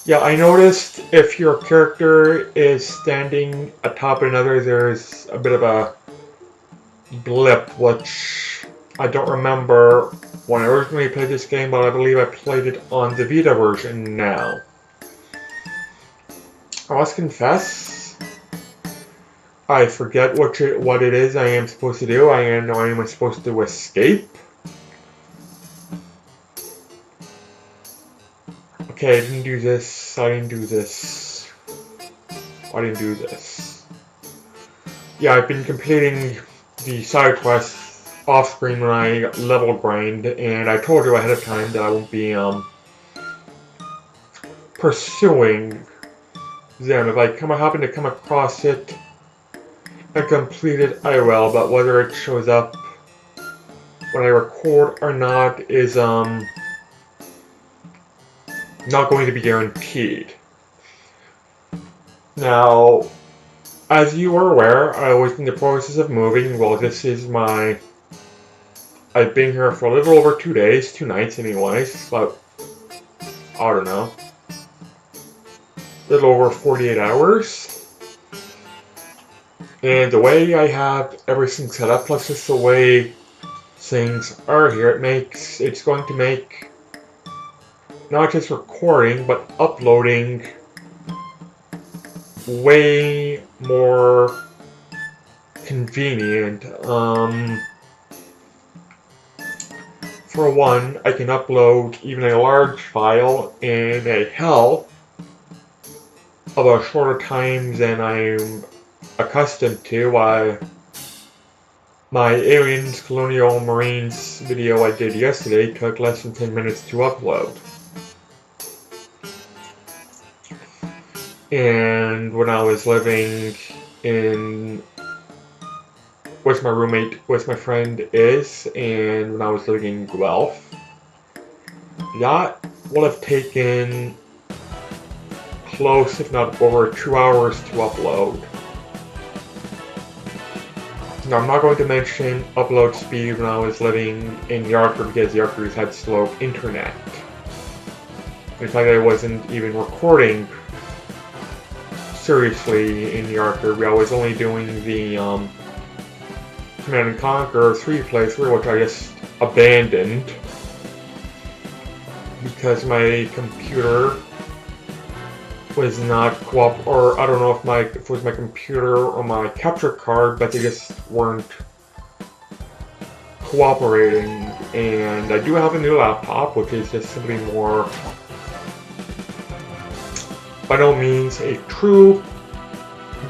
Yeah, I noticed if your character is standing atop another, there's a bit of a blip, which I don't remember when I originally played this game, but I believe I played it on the Vita version now. I must confess, I forget what it is I am supposed to do. I am supposed to escape. Okay, I didn't do this. I didn't do this. I didn't do this. Yeah, I've been completing the side quests off screen when I level grind, and I told you ahead of time that I won't be pursuing them. If I happen to come across it and complete it, I will. But whether it shows up when I record or not is not going to be guaranteed. Now, as you are aware, I was in the process of moving. Well, this is my... I've been here for a little over 2 days, 2 nights anyways, but I don't know, a little over 48 hours. And the way I have everything set up, plus just the way things are here, it's going to make not just recording, but uploading way more convenient. For one, I can upload even a large file in a hell of a shorter time than I'm accustomed to. My Aliens Colonial Marines video I did yesterday took less than 10 minutes to upload. And when I was living with my roommate, with my friend and when I was living in Guelph, that would have taken close, if not over 2 hours to upload. Now, I'm not going to mention upload speed when I was living in Yarker because Yarkers had slow internet. In fact, I wasn't even recording seriously in Yarker. I was only doing the Command & Conquer 3 playthrough, which I just abandoned because my computer was not or I don't know if it was my computer or my capture card, but they just weren't cooperating. And I do have a new laptop, which is just simply more, by no means a true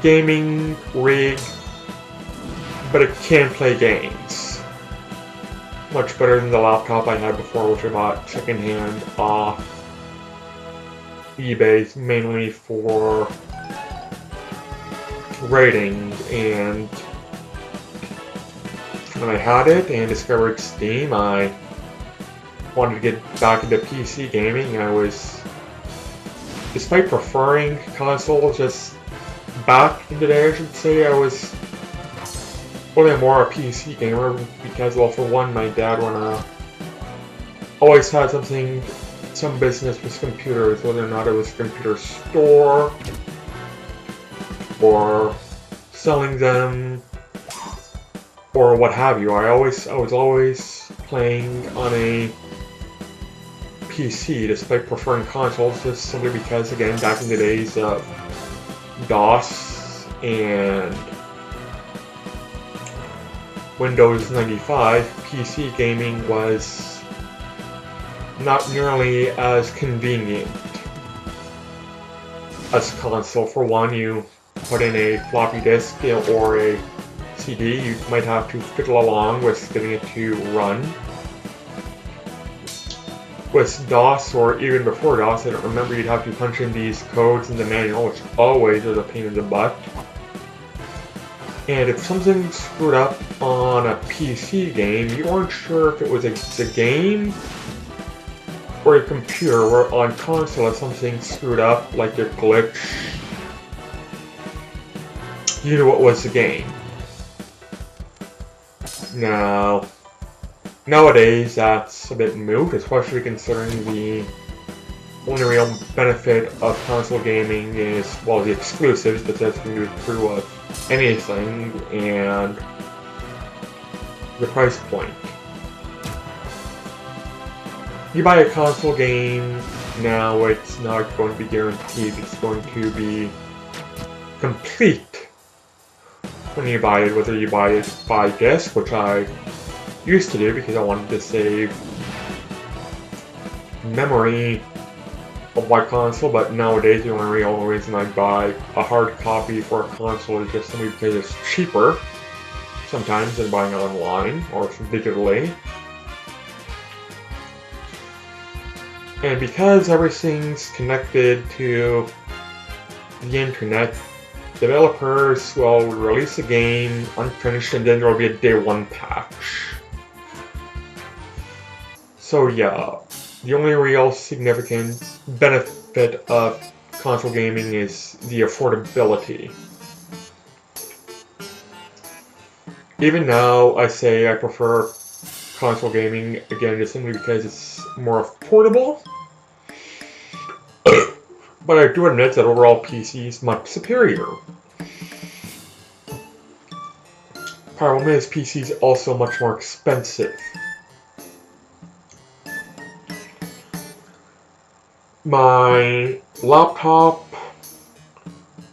gaming rig, but it can play games. Much better than the laptop I had before, which I bought secondhand off eBay, mainly for raiding. And when I had it and discovered Steam, I wanted to get back into PC gaming. I was, despite preferring consoles, just back in the day, I should say, I was really more a PC gamer because, well, for one, my dad always had some business with computers, whether or not it was a computer store or selling them or what have you. I was always playing on a PC despite preferring consoles, just simply because, again, back in the days of DOS and Windows 95, PC gaming was not nearly as convenient as console. For one, you put in a floppy disk or a CD, you might have to fiddle along with getting it to run. With DOS, or even before DOS, I don't remember, you'd have to punch in these codes in the manual, which always was a pain in the butt. And if something screwed up on a PC game, you weren't sure if it was the game or your computer. Where on console, if something screwed up, like a glitch, you knew it was the game. Now, nowadays, that's a bit moot, especially considering the only real benefit of console gaming is, well, the exclusives, but that's going to be true of anything, and the price point. You buy a console game now, it's not going to be guaranteed. It's going to be complete when you buy it, whether you buy it by disc, which I used to do because I wanted to save memory of my console, but nowadays the only real reason I buy a hard copy for a console is just simply because it's cheaper sometimes than buying it online or digitally. And because everything's connected to the internet, developers will release a game unfinished and then there will be a day one patch. So yeah, the only real significant benefit of console gaming is the affordability. Even now, I say I prefer console gaming, again, just simply because it's more affordable. But I do admit that overall PC is much superior. Problem is, PC is also much more expensive. My laptop,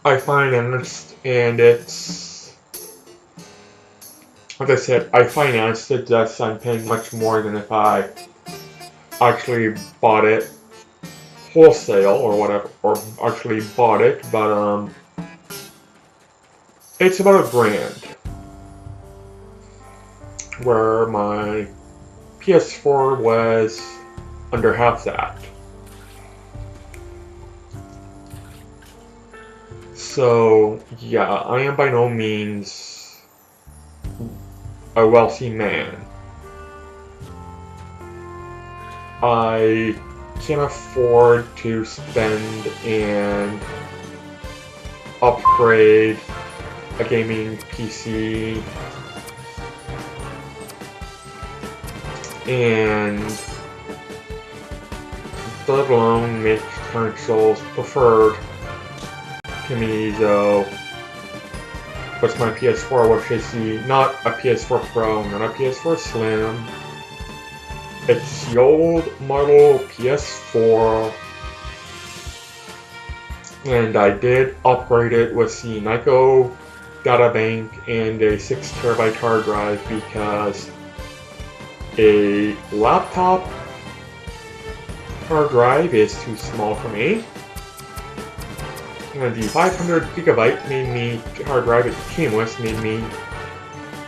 I financed, and it's, like I said, I financed it, thus I'm paying much more than if I actually bought it wholesale or whatever, or actually bought it, but it's about $1,000, where my PS4 was under half that. So, yeah, I am by no means a wealthy man. I can afford to spend and upgrade a gaming PC and let alone make consoles preferred to me, though. What's my PS4, which is not a PS4 Pro, not a PS4 Slim. It's the old model PS4, and I did upgrade it with the Nyko data bank and a 6TB hard drive because a laptop hard drive is too small for me. And the 500GB hard drive it came with made me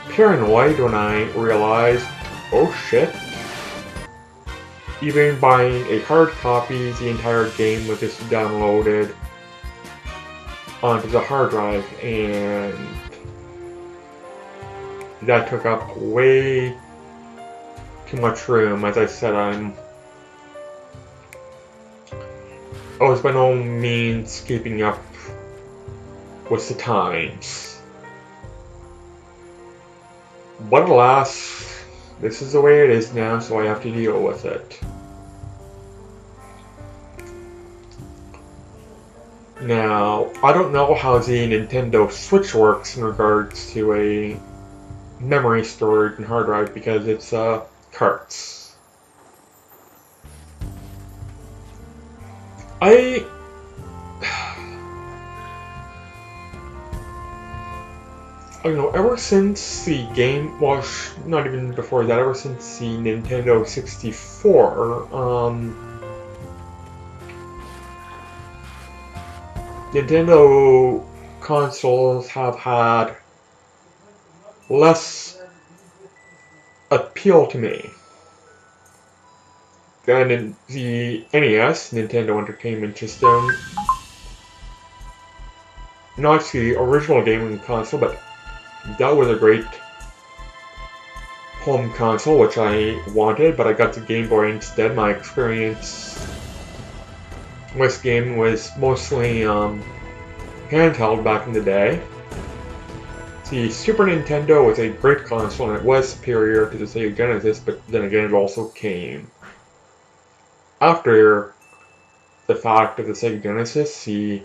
paranoid when I realized, oh shit, even buying a hard copy, the entire game was just downloaded onto the hard drive, and that took up way too much room. As I said, I was by no means keeping up with the times. But alas, this is the way it is now, so I have to deal with it. Now, I don't know how the Nintendo Switch works in regards to a memory storage and hard drive because it's carts. I don't know, ever since the game, well, not even before that, ever since the Nintendo 64, Nintendo consoles have had less appeal to me than in the NES, Nintendo Entertainment System. Not the original gaming console, but that was a great home console, which I wanted, but I got the Game Boy instead. My experience with gaming was mostly handheld back in the day. The Super Nintendo was a great console, and it was superior to the Sega Genesis, but then again it also came after the fact of the Sega Genesis. The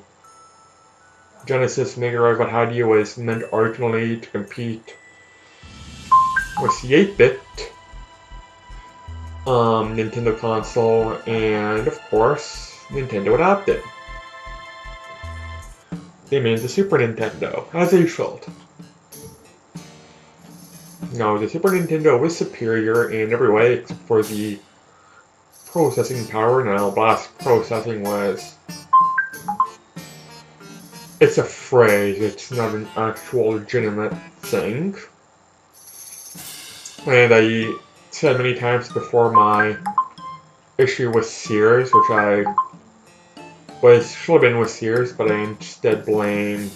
Genesis Mega Drive I had you was meant originally to compete with the 8-bit Nintendo console, and of course, Nintendo adapted. They made the Super Nintendo, as they should. No, the Super Nintendo was superior in every way except for the processing power. Now, blast processing was... It's a phrase, it's not an actual legitimate thing. And I said many times before my issue with Sears, which should have been with Sears, but I instead blamed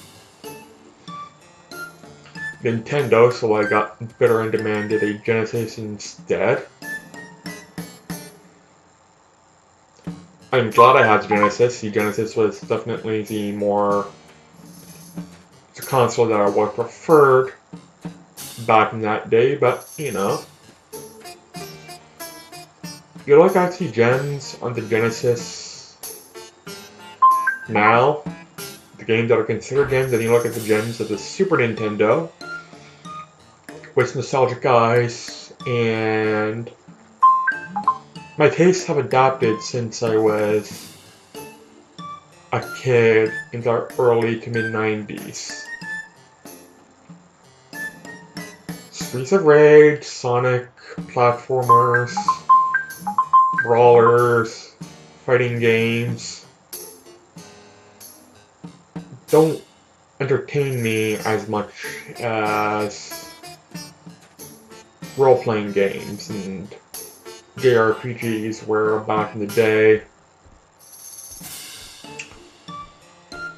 Nintendo, so I got bitter and demanded a Genesis instead. I'm glad I had the Genesis. The Genesis was definitely the console that I would have preferred back in that day, but you know. You look at the gens on the Genesis now, the games that are considered gens, and you look at the gens of the Super Nintendo with nostalgic eyes, and my tastes have adapted since I was a kid in the early to mid-90s. Streets of Rage, Sonic, platformers, brawlers, fighting games don't entertain me as much as role-playing games and JRPGs were back in the day.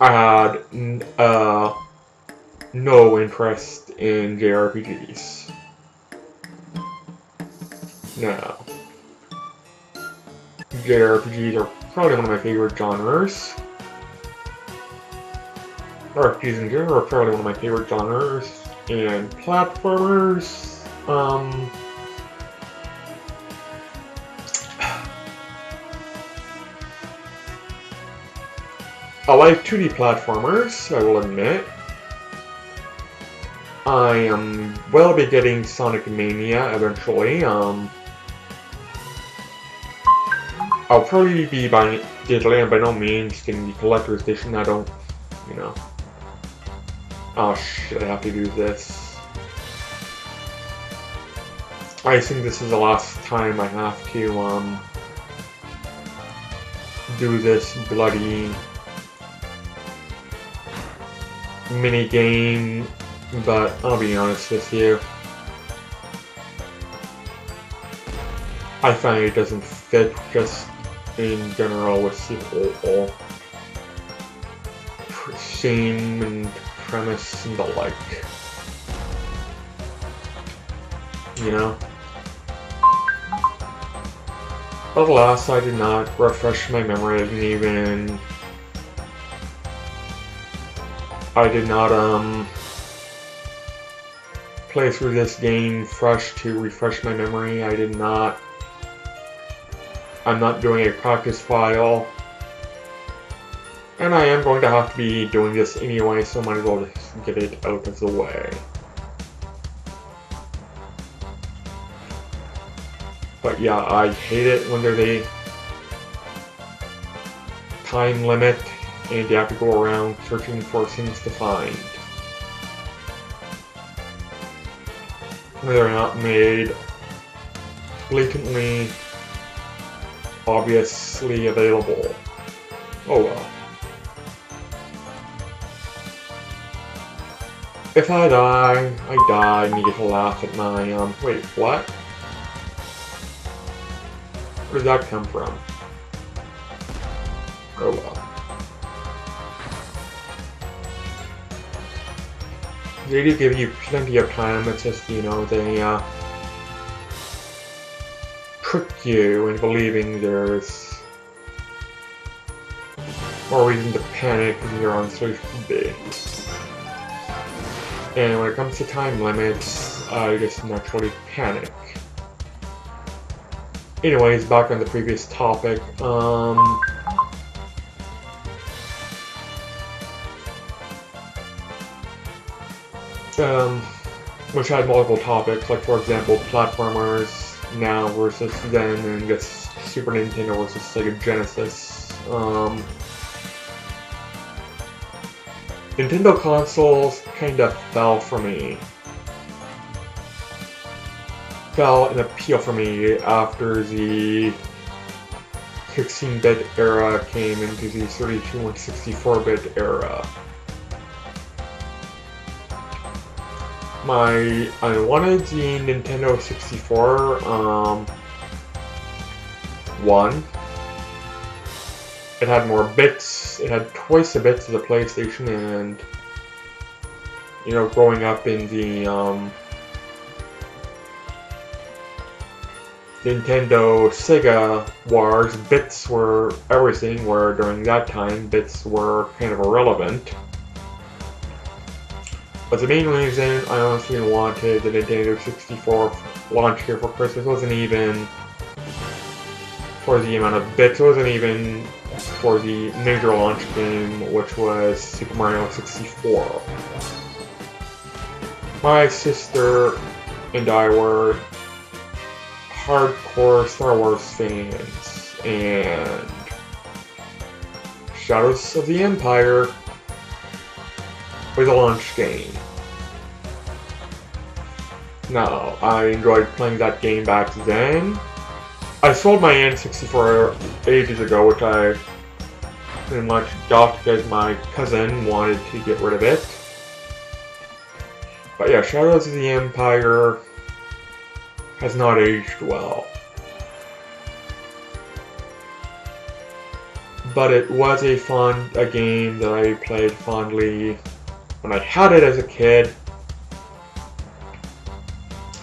I had no interest in JRPGs. Now, JRPGs are probably one of my favorite genres. RPGs in general are probably one of my favorite genres. And platformers, I like 2D platformers, I will admit. I will be getting Sonic Mania eventually. I'll probably be buying it digitally, and by no means getting the collector's edition. I don't, you know. Oh shit, I have to do this. I think this is the last time I have to, do this bloody mini game, but I'll be honest with you. I find it doesn't fit just in general with the whole theme and premise and the like. You know? But alas, I did not refresh my memory. I did not play through this game fresh to refresh my memory. I'm not doing a practice file. And I am going to have to be doing this anyway, so I might as well just get it out of the way. But yeah, I hate it when there's a time limit and you have to go around searching for things to find. When they're not made blatantly, obviously available. Oh well. If I die, I die, and you get to laugh at my, wait, what? Where did that come from? Oh well. They do give you plenty of time, it's just, you know, they, trick you into believing there's more reason to panic than you're on social media. And when it comes to time limits, I just naturally panic. Anyways, back on the previous topic, um, which had multiple topics, like for example, platformers now versus then, and just Super Nintendo versus Sega Genesis. Nintendo consoles kind of fell for me. Fell in appeal for me after the 16-bit era came into the 32 and 64-bit era. I wanted the Nintendo 64 one. It had more bits. It had twice the bits of the PlayStation, and you know, growing up in the Nintendo Sega wars, bits were everything, where during that time bits were kind of irrelevant. But the main reason I honestly wanted the Nintendo 64 launch here for Christmas wasn't even for the amount of bits, it wasn't even for the major launch game, which was Super Mario 64. My sister and I were hardcore Star Wars fans, and Shadows of the Empire was a launch game. Now, I enjoyed playing that game back then. I sold my N64 ages ago, which I pretty much got because my cousin wanted to get rid of it. But yeah, Shadows of the Empire has not aged well. But it was a game that I played fondly when I had it as a kid.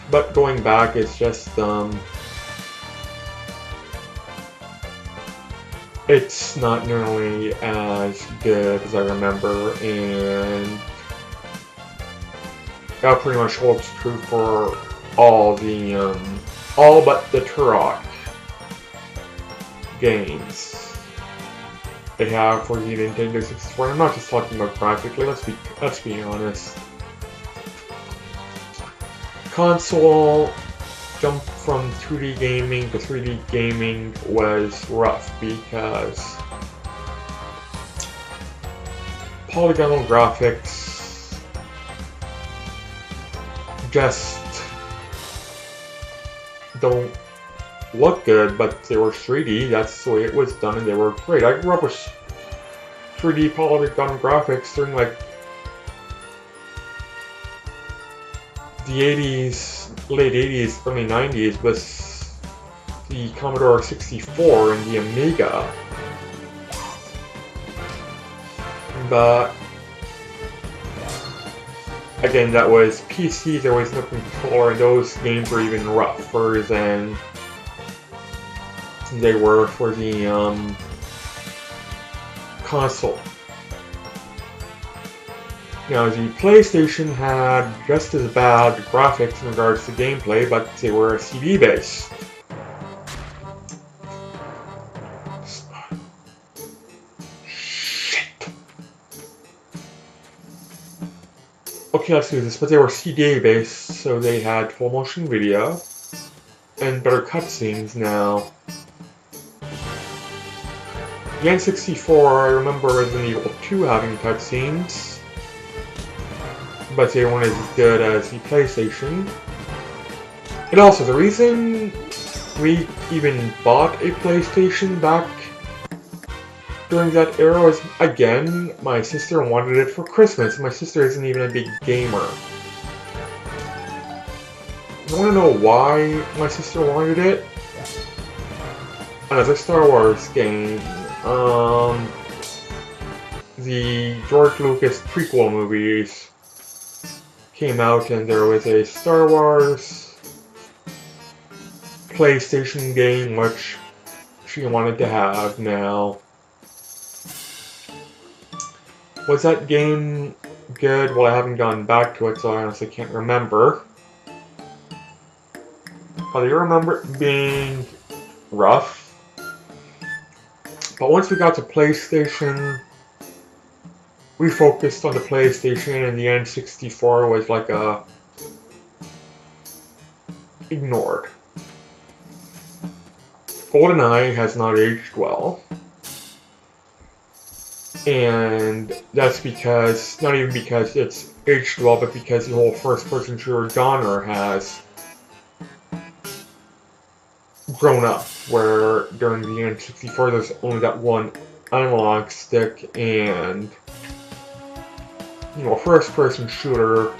But going back, it's just it's not nearly as good as I remember, and that pretty much holds true for all but the Turok games they have for the Nintendo 64. I'm not just talking about graphically. Let's be honest. Console jump from 2D gaming to 3D gaming was rough because polygonal graphics just don't look good, but they were 3D, that's the way it was done, and they were great. I grew up with 3D polygon graphics during like the 80s, late 80s, early 90s with the Commodore 64 and the Amiga. But again, that was PC, there was no controller, and those games were even rougher than they were for the console. Now, the PlayStation had just as bad graphics in regards to gameplay, but they were CD-based. Shit. Okay, let's do this, but they were CD-based, so they had full motion video and better cutscenes now. The N64, I remember Resident Evil 2 having cutscenes, but they weren't as good as the PlayStation. And also, the reason we even bought a PlayStation back during that era was, again, my sister wanted it for Christmas. My sister isn't even a big gamer. You wanna know why my sister wanted it? Another Star Wars game. The George Lucas prequel movies came out, and there was a Star Wars PlayStation game which she wanted to have. Now, was that game good? Well, I haven't gone back to it, so I honestly can't remember. But I remember it being rough. But once we got to PlayStation, we focused on the PlayStation, and the N64 was like ignored. GoldenEye has not aged well. And that's because, not even because it's aged well, but because the whole first-person shooter genre has grown up, where during the N64 there's only that one analog stick, and, you know, a first-person shooter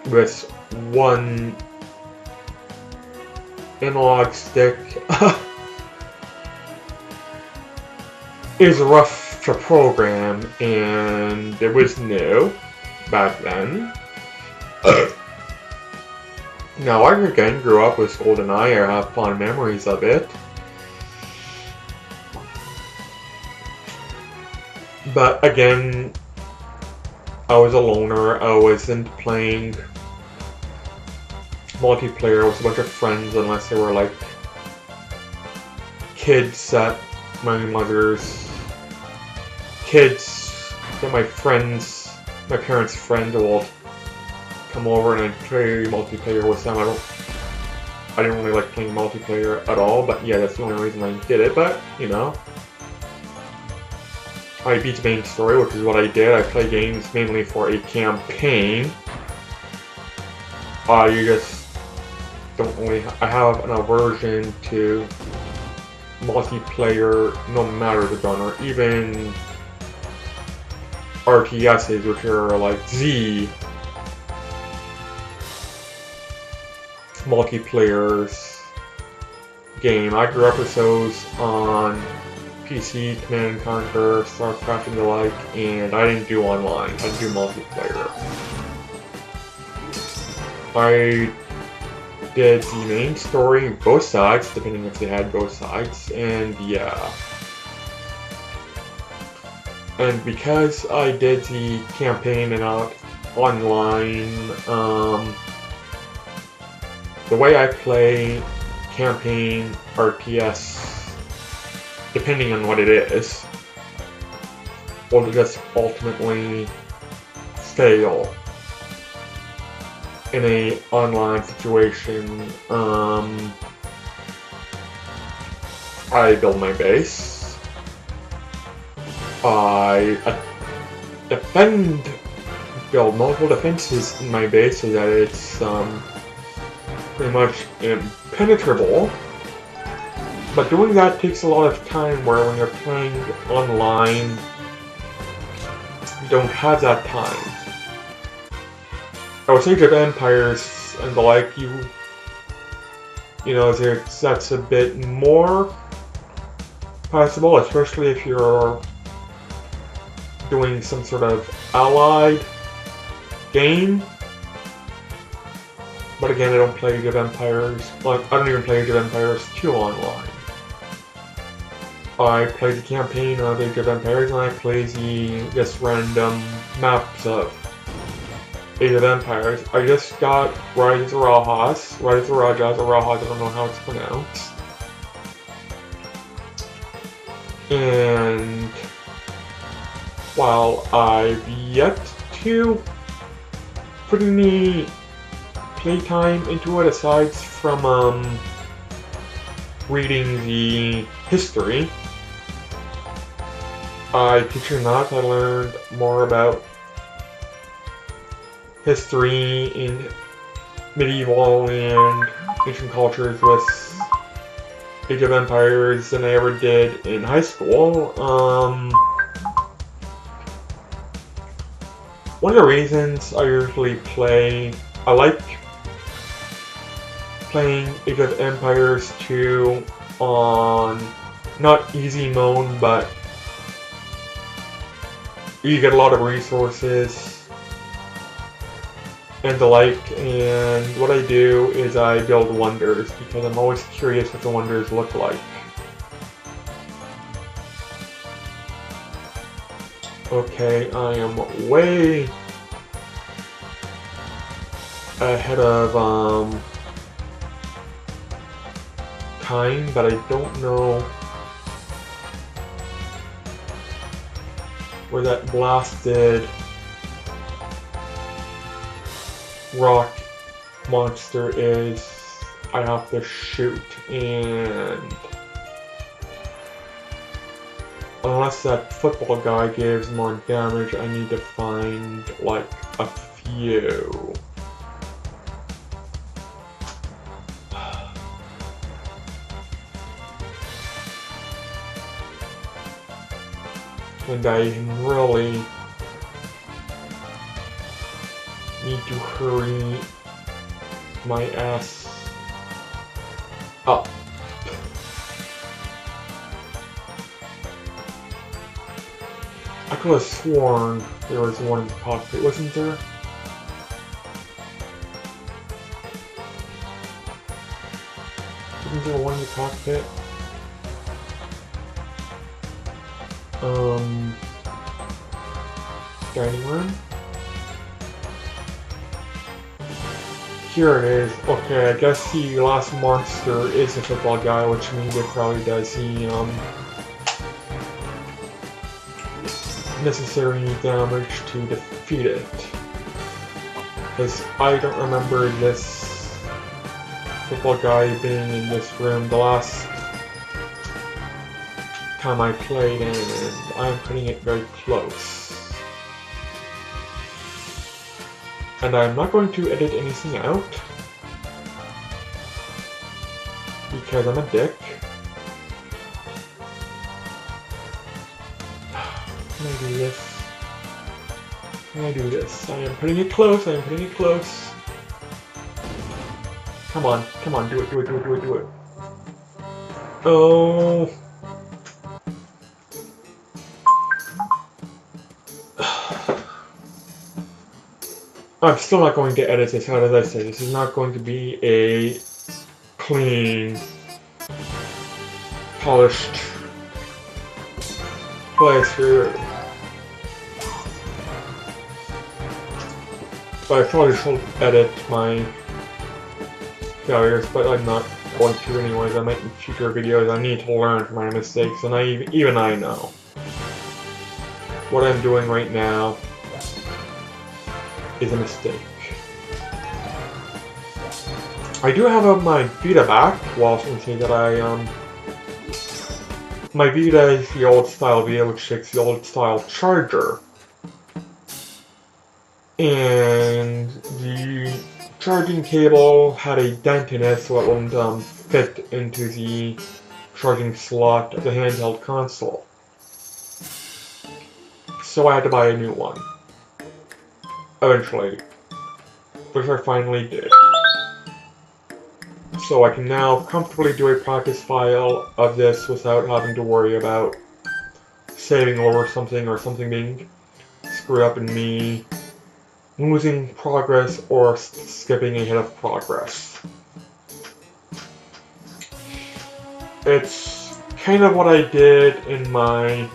with one analog stick is rough to program, and it was new back then. Now, I again grew up with GoldenEye. I have fond memories of it. But again, I was a loner. I wasn't playing multiplayer with a bunch of friends unless they were like kids at my mother's, kids that my parents' friends will come over and I'd play multiplayer with them. I didn't really like playing multiplayer at all, but yeah, that's the only reason I did it. But, you know, I beat the main story, which is what I did. I play games mainly for a campaign. You just don't really, I have an aversion to multiplayer no matter the genre, even RTSs, which are like Z multiplayers game. I grew up with those on PC, Command and Conquer, StarCraft and the like, and I didn't do online. I didn't do multiplayer. I did the main story, both sides, depending if they had both sides, and yeah. And because I did the campaign and not online, the way I play campaign RTS, depending on what it is, will just ultimately fail in a online situation. I build my base. I build multiple defenses in my base so that it's pretty much impenetrable. But doing that takes a lot of time, where when you're playing online, you don't have that time. With Age of Empires and the like, you know, that's a bit more possible, especially if you're doing some sort of allied game. But again, I don't play Age of Empires. Like, I don't even play Age of Empires 2 online. I play the campaign of Age of Empires, and I play the just random maps of Age of Empires. I just got Rise of the Rajas, or Rajas, I don't know how it's pronounced. And while I've yet to put any playtime into it, aside from reading the history, I kid you not, I learned more about history in medieval and ancient cultures with Age of Empires than I ever did in high school. One of the reasons I usually I like playing Age of Empires 2 on not easy mode, but you get a lot of resources and the like, and what I do is I build wonders, because I'm always curious what the wonders look like. Okay, I am way ahead of time, but I don't know where that blasted rock monster is, I have to shoot, and unless that football guy gives more damage, I need to find like a few. And I really need to hurry my ass up. I could have sworn there was one in the cockpit, wasn't there? Isn't there one in the cockpit? Dining room? Here it is. Okay, I guess the last monster is the football guy, which means it probably does the, necessary damage to defeat it. Because I don't remember this football guy being in this room the last time I played, and I'm putting it very close. And I'm not going to edit anything out, because I'm a dick. Can I do this? Can I do this? I am putting it close, I am putting it close. Come on, come on, do it, do it, do it, do it, do it. Oh. I'm still not going to edit this out, as I said. This is not going to be a clean, polished playthrough. But I probably should edit my failures, but I'm not going to anyways. I might in future videos. I need to learn from my mistakes, and even I know what I'm doing right now is a mistake. I do have my Vita back. Well, I shouldn't say that my Vita is the old style Vita, which takes the old style charger. And the charging cable had a dent in it, so it wouldn't fit into the charging slot of the handheld console. So I had to buy a new one. Eventually, which I finally did. So I can now comfortably do a practice file of this without having to worry about saving over something or something being screwed up and me losing progress or skipping ahead of progress. It's kind of what I did in my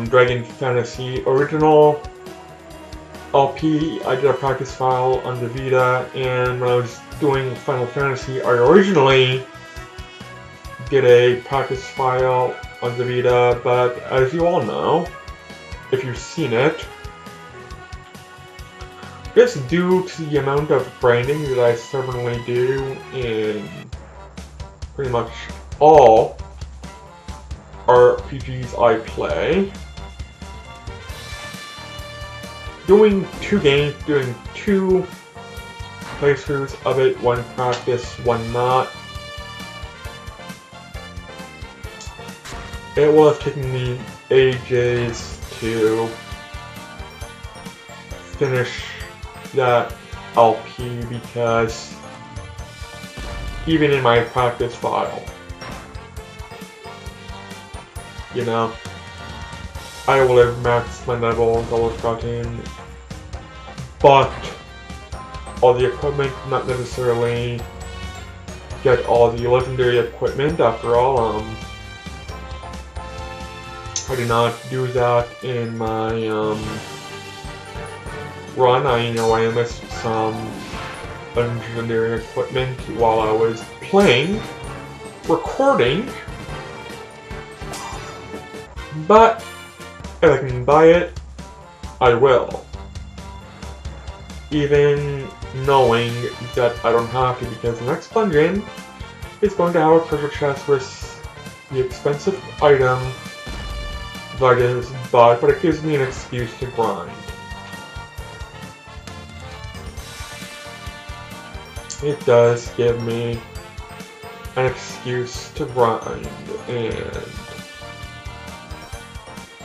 Dragon Fantasy original LP. I did a practice file on the Vita, and when I was doing Final Fantasy, I originally did a practice file on the Vita, but as you all know, if you've seen it, just due to the amount of branding that I stubbornly do in pretty much all RPGs I play, doing two playthroughs of it, one practice, one not, it will have taken me ages to finish that LP, because even in my practice file, you know, I will have maxed my levels, I will have gotten, but all the equipment, not necessarily get all the legendary equipment. After all, I did not do that in my run. I know I missed some legendary equipment while I was playing, recording But if I can buy it, I will. Even knowing that I don't have to, because the next dungeon is going to have a treasure chest with the expensive item that is bought, but it gives me an excuse to grind. It does give me an excuse to grind, and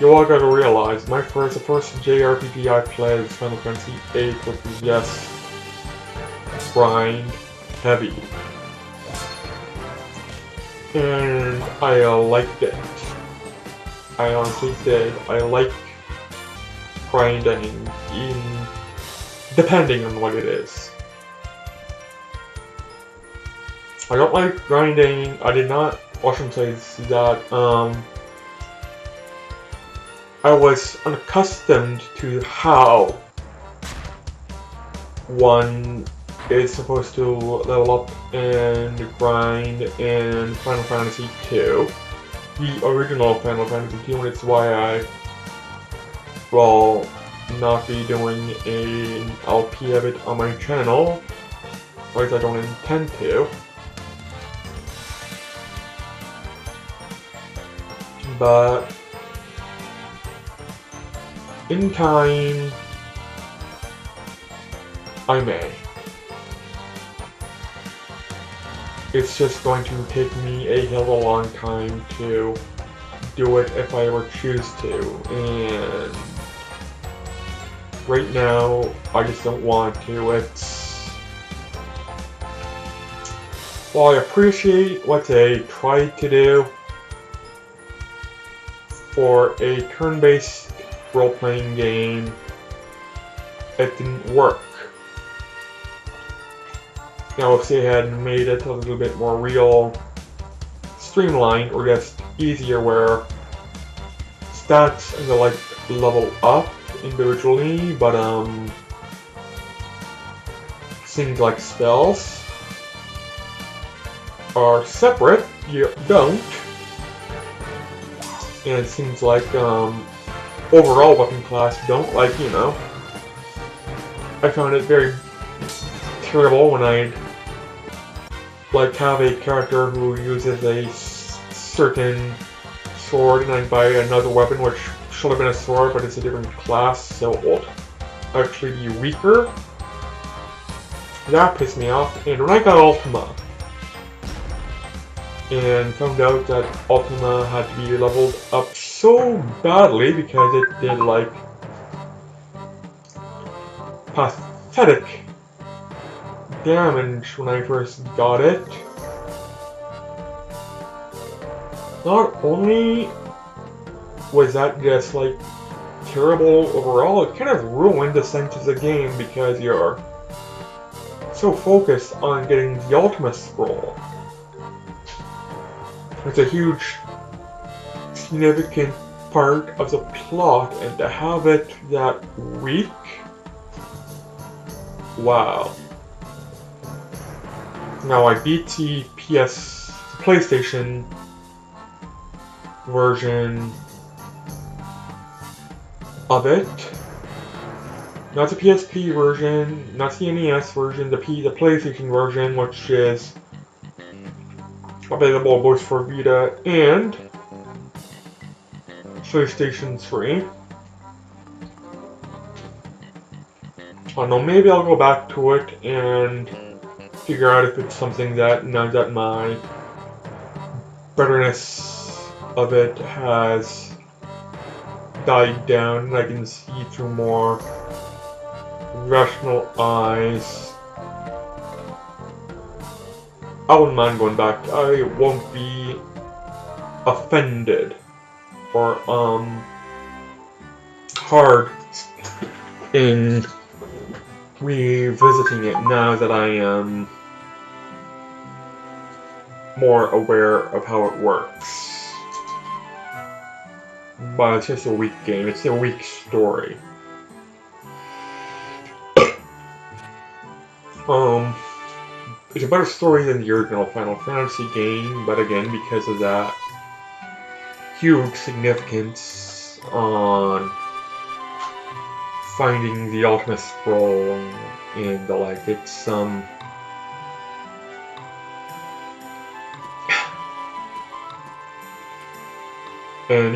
you all gotta realize, the first JRPG I played was Final Fantasy VIII, which was, yes, grind heavy. And I liked it. I honestly did. I like grinding, depending on what it is. I don't like grinding. I did not, I shouldn't say that, I was unaccustomed to how one is supposed to level up and grind in Final Fantasy II. The original Final Fantasy II, and it's why I will not be doing an LP of it on my channel, or at least I don't intend to. But in time, I may. It's just going to take me a hell of a long time to do it if I ever choose to, and right now, I just don't want to. While I appreciate what they tried to do for a turn-based role-playing game, it didn't work. Now, if they had made it a little bit more real, streamlined, or just easier, where stats and the like level up individually, but things like spells are separate, you don't. And it seems like overall weapon class don't, like, you know. I found it very terrible when I like have a character who uses a certain sword and I buy another weapon which should have been a sword but it's a different class, so it will actually be weaker. That pissed me off, and when I got Ultima and found out that Ultima had to be leveled up so badly because it did like pathetic damage when I first got it. Not only was that just like terrible overall, it kind of ruined the sense of the game because you're so focused on getting the Ultima Scroll. It's a huge, significant part of the plot, and to have it that weak, wow. Now I beat the PlayStation version of it. Not the PSP version, not the NES version, the PlayStation version, which is available both for Vita and PlayStation 3. I don't know, maybe I'll go back to it and figure out if it's something that, now that my betterness of it has died down and I can see through more rational eyes, I wouldn't mind going back. I won't be offended or hard in revisiting it now that I am more aware of how it works. But it's just a weak game. It's a weak story. It's a better story than the original Final Fantasy game, but again, because of that huge significance on finding the ultimate scroll and the like. It's and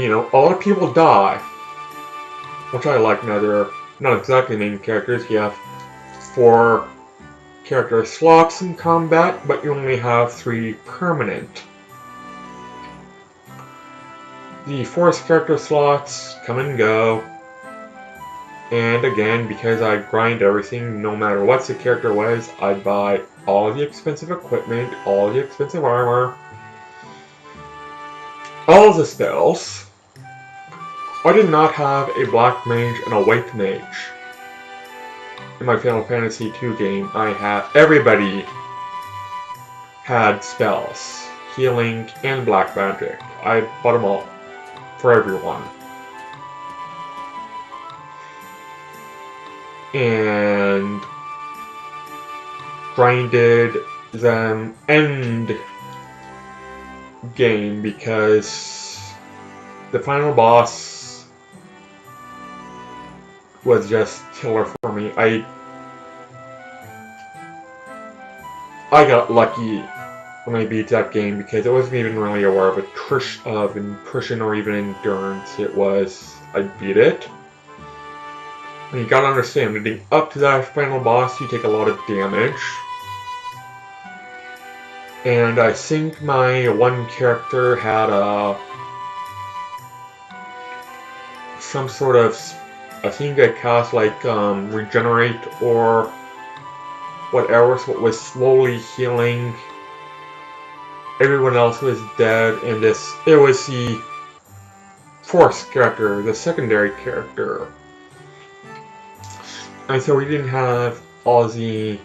you know, a lot of people die, which I like. Now they're not exactly main characters. You have 4 character slots in combat, but you only have 3 permanent. The forced character slots come and go, and again, because I grind everything, no matter what the character was, I'd buy all the expensive equipment, all the expensive armor, all the spells. I did not have a black mage and a white mage. In my Final Fantasy II game, everybody had spells, healing, and black magic. I bought them all for everyone. And grinded them end game because the final boss was just killer for me. I got lucky when I beat that game because I wasn't even really aware of attrition or even endurance. It was, I beat it. And you gotta understand, leading up to that final boss, you take a lot of damage. And I think my one character had some sort of, I think I cast like regenerate or whatever, so it was slowly healing. Everyone else was dead, and it was the forced character, the secondary character. And so we didn't have all the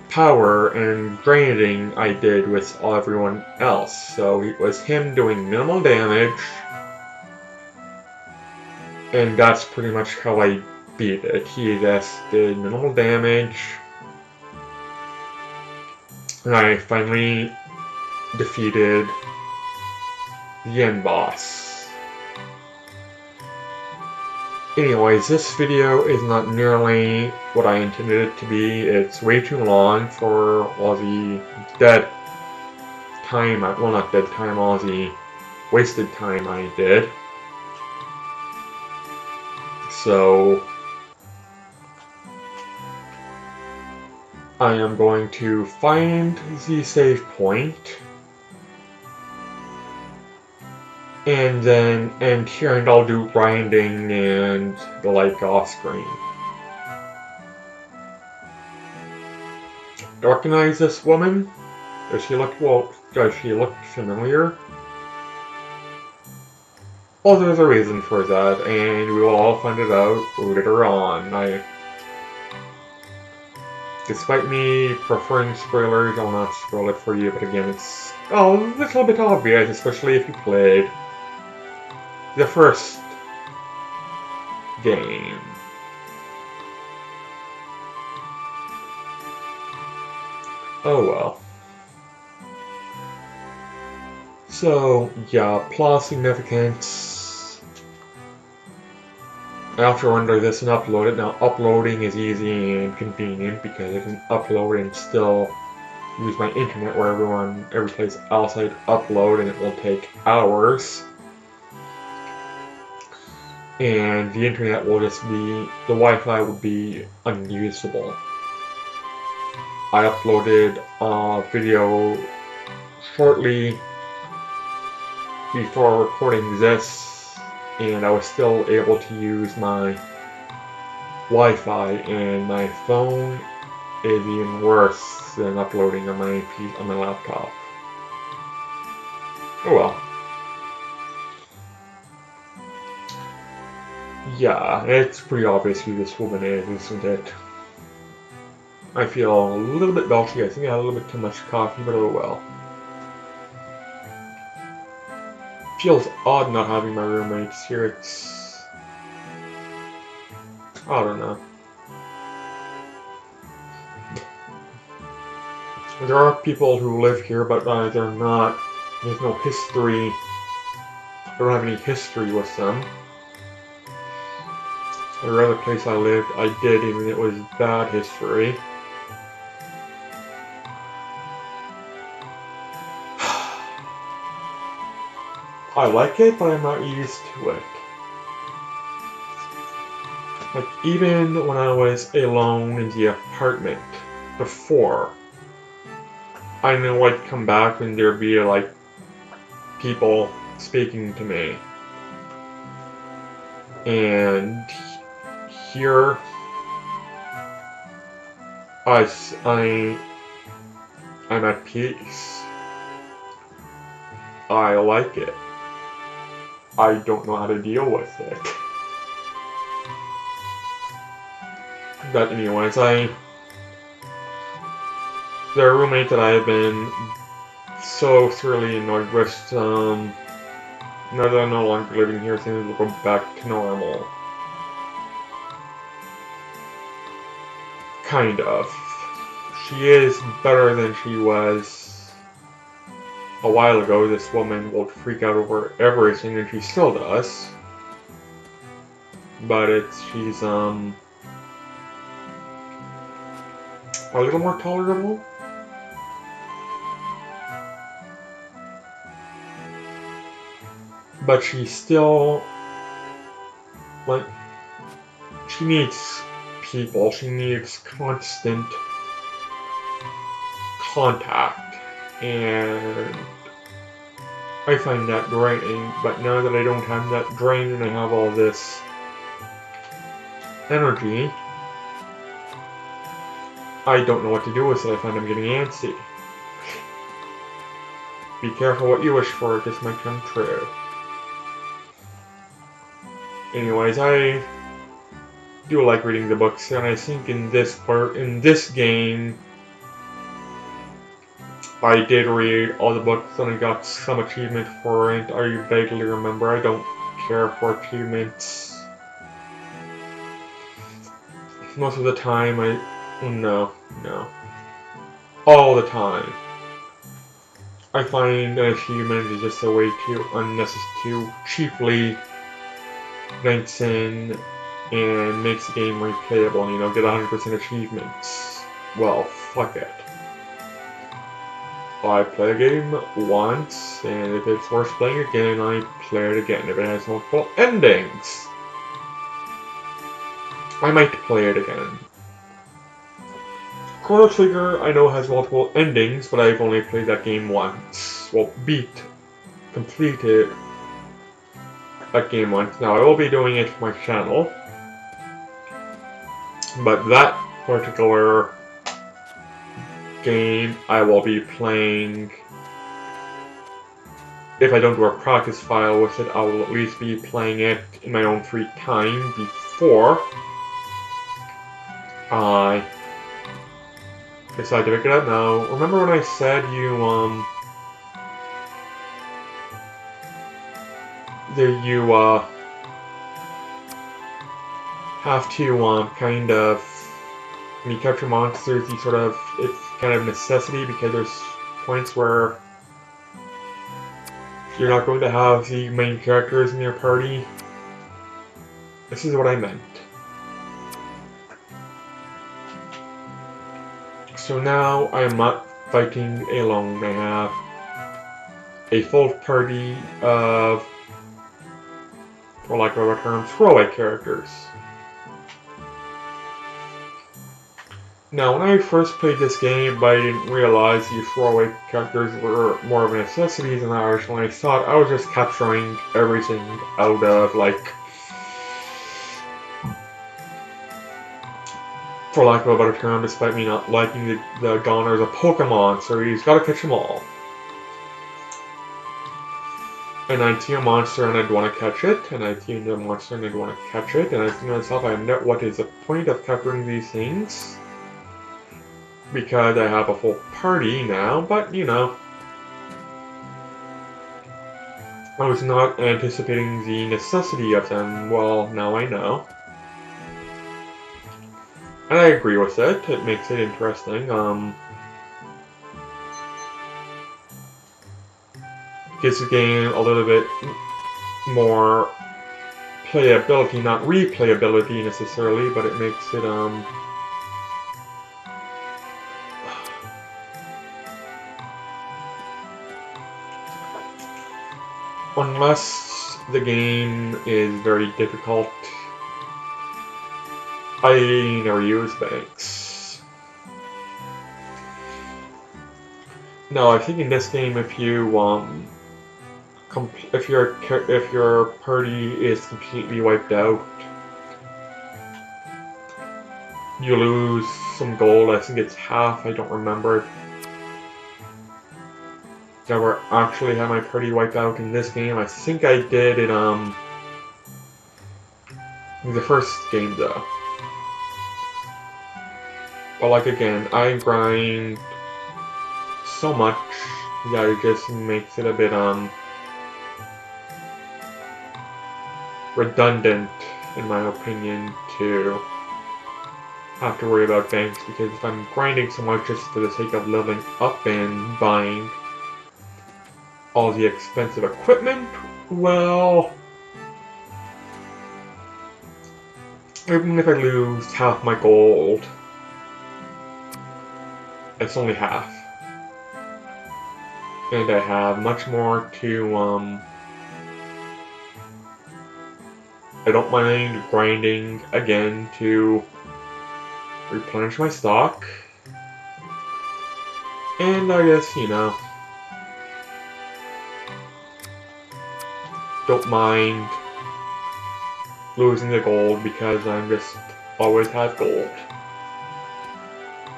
power and grinding I did with everyone else. So it was him doing minimal damage, and that's pretty much how I beat it. He just did minimal damage, and I finally defeated the end boss. Anyways, this video is not nearly what I intended it to be. It's way too long for all the dead time, well not dead time, all the wasted time I did. So I am going to find the save point and then end here, and I'll do grinding and the like off screen. Recognize this woman? Does she look familiar? Well, there's a reason for that, and we will all find it out later on. Despite me preferring spoilers, I'll not spoil it for you, but again, it's a little bit obvious, especially if you played the first game. Oh well. So, yeah, plot significance. I have to render this and upload it. Now, uploading is easy and convenient because I can upload and still use my internet where every place else I'd upload, and it will take hours. And the internet will just be, the Wi-Fi would be unusable. I uploaded a video shortly before recording this, and I was still able to use my Wi-Fi, and my phone is even worse than uploading on my laptop. Oh well. Yeah, it's pretty obvious who this woman is, isn't it? I feel a little bit belchy. I think I had a little bit too much coffee, but oh well. Feels odd not having my roommates here. It's... I don't know. There are people who live here, but they're not... There's no history don't have any history with them. The other place I lived, I did, even it was bad history. I like it, but I'm not used to it. Like, even when I was alone in the apartment before, I knew I'd come back and there'd be, like, people speaking to me. And here, I'm at peace. I like it. I don't know how to deal with it. But anyways, the roommate that I've been so thoroughly annoyed with, now that I'm no longer living here, things will go back to normal. Kind of. She is better than she was a while ago. This woman will freak out over everything, and she still does. But she's a little more tolerable. But she's still, like, she needs people. She needs constant contact, and I find that draining. But now that I don't have that drain and I have all this energy, I don't know what to do with it. I find I'm getting antsy. Be careful what you wish for, it just might come true. Anyways, I do like reading the books, and I think in this game, I did read all the books and I got some achievement for it. I vaguely remember. I don't care for achievements. Most of the time, no. All the time. I find an achievement is just a way to cheaply ranks in and makes the game replayable, and, get 100% achievements. Well, fuck it. I play a game once, and if it's worth playing again, I play it again. If it has multiple endings, I might play it again. Chrono Trigger, I know, has multiple endings, but I've only played that game once. Well, completed that game once. Now, I will be doing it for my channel, but that particular game I will be playing. If I don't do a practice file with it, I will at least be playing it in my own free time before I decide to pick it up. Now, remember when I said you have to kind of, when you capture monsters, it's kind of necessity, because there's points where you're not going to have the main characters in your party. This is what I meant. So now I am not fighting alone. I have a full party of, for lack of a better term, throwaway characters. Now, when I first played this game, I didn't realize the throwaway characters were more of a necessity than I originally thought. I was just capturing everything out of, like, for lack of a better term, despite me not liking the genres of Pokemon, so you just gotta catch them all. And I'd see a monster and I'd want to catch it, and I'd see another monster and I'd want to catch it, and I think to myself, what is the point of capturing these things? Because I have a full party now, but I was not anticipating the necessity of them. Well, now I know. And I agree with it. It makes it interesting. Gives the game a little bit more playability, not replayability necessarily, but it makes it unless the game is very difficult, I never use banks. No, I think in this game, if your party is completely wiped out, you lose some gold. I think it's half. I don't remember. Never actually had my party wiped out in this game. I think I did it in the first game though. But like again, I grind so much that it just makes it a bit redundant, in my opinion, to have to worry about banks, because if I'm grinding so much just for the sake of leveling up and buying all the expensive equipment, well, even if I lose half my gold, it's only half. And I have much more to, I don't mind grinding again to replenish my stock. And I guess, don't mind losing the gold because I'm just always have gold.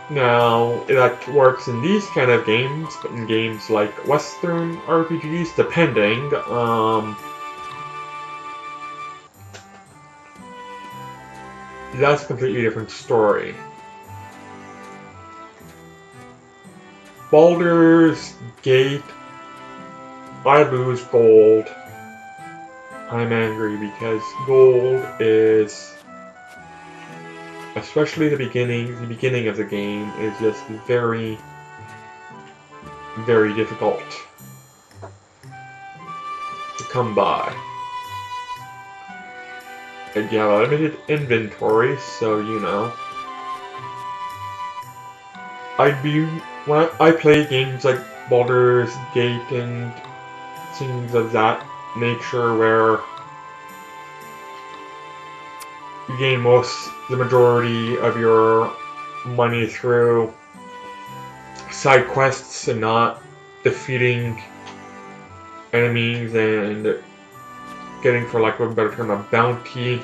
Now, that works in these kind of games, but in games like Western RPGs, depending, that's a completely different story. Baldur's Gate, I lose gold. I'm angry because gold is, especially the beginning of the game, is just very, very difficult to come by. And you have a limited inventory, so when I play games like Baldur's Gate and things of that nature where you gain the majority of your money through side quests and not defeating enemies and getting, for lack of a better term, a bounty.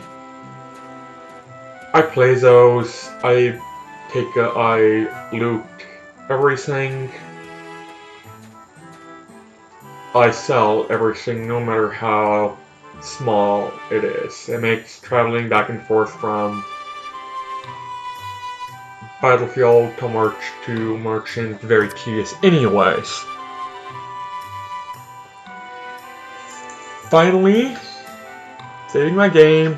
I play those. I loot everything. I sell everything, no matter how small it is. It makes traveling back and forth from battlefield to merchant very tedious anyways. Finally, saving my game.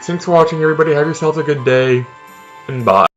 Thanks for watching, everybody. Have yourselves a good day, and bye.